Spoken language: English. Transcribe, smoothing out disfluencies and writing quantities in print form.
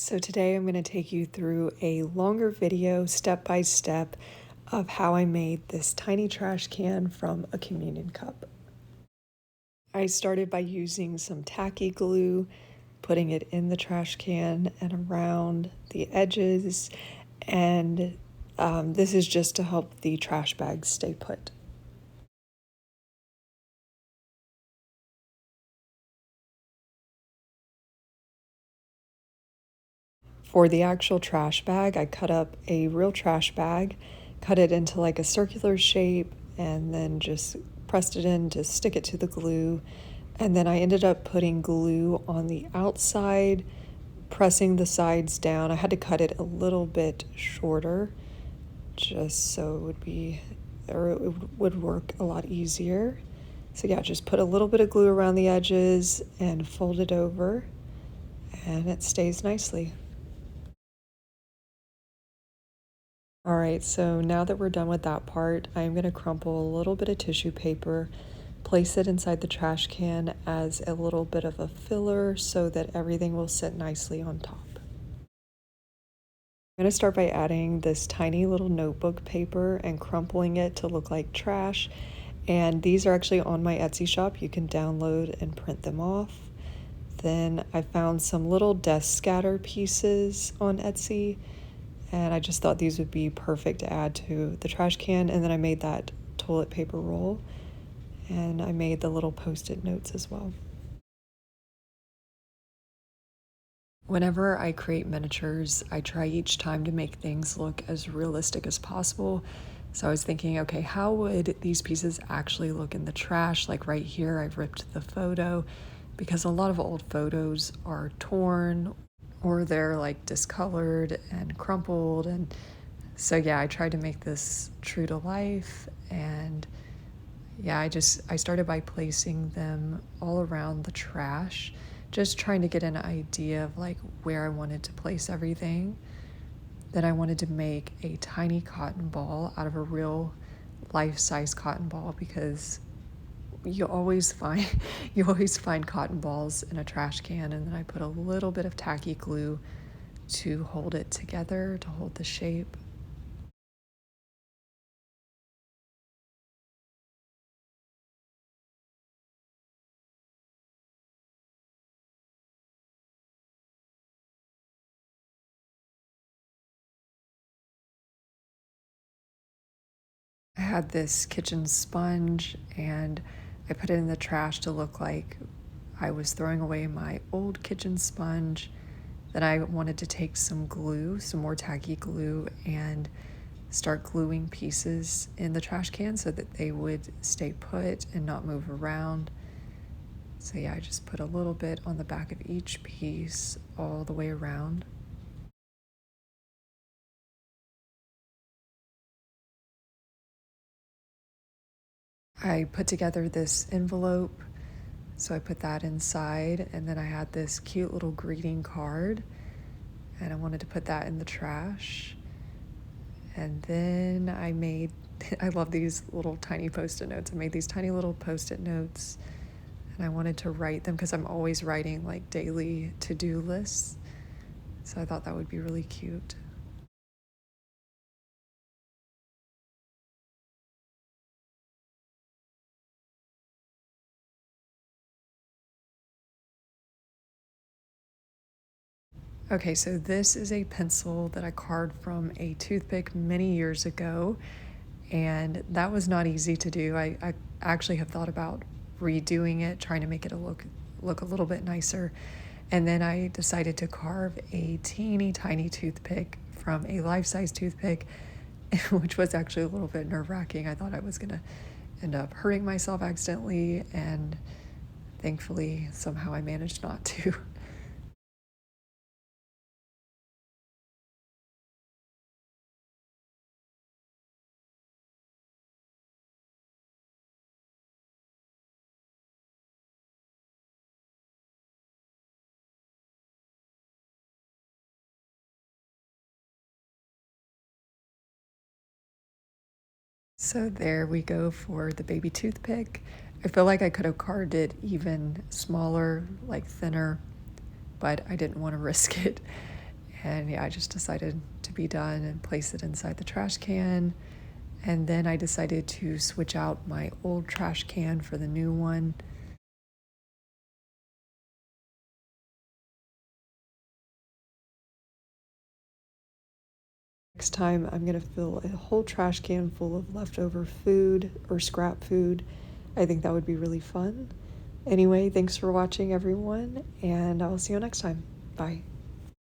So today I'm going to take you through a longer video step by step of how I made this tiny trash can from a communion cup. I started by using some tacky glue, putting it in the trash can and around the edges, and this is just to help the trash bags stay put. For the actual trash bag, I cut up a real trash bag, cut it into like a circular shape, and then just pressed it in to stick it to the glue. And then I ended up putting glue on the outside, pressing the sides down. I had to cut it a little bit shorter just so it would work a lot easier. So yeah, just put a little bit of glue around the edges and fold it over, and it stays nicely. All right, so now that we're done with that part, I'm going to crumple a little bit of tissue paper, place it inside the trash can as a little bit of a filler so that everything will sit nicely on top. I'm going to start by adding this tiny little notebook paper and crumpling it to look like trash. And these are actually on my Etsy shop. You can download and print them off. Then I found some little desk scatter pieces on Etsy, and I just thought these would be perfect to add to the trash can. And then I made that toilet paper roll, and I made the little post-it notes as well. Whenever I create miniatures, I try each time to make things look as realistic as possible. So I was thinking, okay, how would these pieces actually look in the trash? Like right here, I've ripped the photo because a lot of old photos are torn or they're like discolored and crumpled. And so yeah, I tried to make this true to life. And yeah, I started by placing them all around the trash, just trying to get an idea of like where I wanted to place everything. Then I wanted to make a tiny cotton ball out of a real life-size cotton ball because you always find cotton balls in a trash can. And then I put a little bit of tacky glue to hold it together, to hold the shape. I had this kitchen sponge and I put it in the trash to look like I was throwing away my old kitchen sponge. Then I wanted to take some glue, some more tacky glue, and start gluing pieces in the trash can so that they would stay put and not move around. So yeah, I just put a little bit on the back of each piece all the way around. I put together this envelope, so I put that inside, and then I had this cute little greeting card, and I wanted to put that in the trash. And then I love these little tiny post-it notes. I made these tiny little post-it notes, and I wanted to write them because I'm always writing like daily to-do lists. So I thought that would be really cute. Okay, so this is a pencil that I carved from a toothpick many years ago, and that was not easy to do. I actually have thought about redoing it, trying to make it look a little bit nicer. And then I decided to carve a teeny tiny toothpick from a life-size toothpick, which was actually a little bit nerve-wracking. I thought I was gonna end up hurting myself accidentally, and thankfully somehow I managed not to. So there we go for the baby toothpick. I feel like I could have carved it even smaller, like thinner, but I didn't want to risk it. And yeah, I just decided to be done and place it inside the trash can. And then I decided to switch out my old trash can for the new one. Next time, I'm going to fill a whole trash can full of leftover food or scrap food. I think that would be really fun. Anyway, thanks for watching, everyone, and I will see you next time. Bye.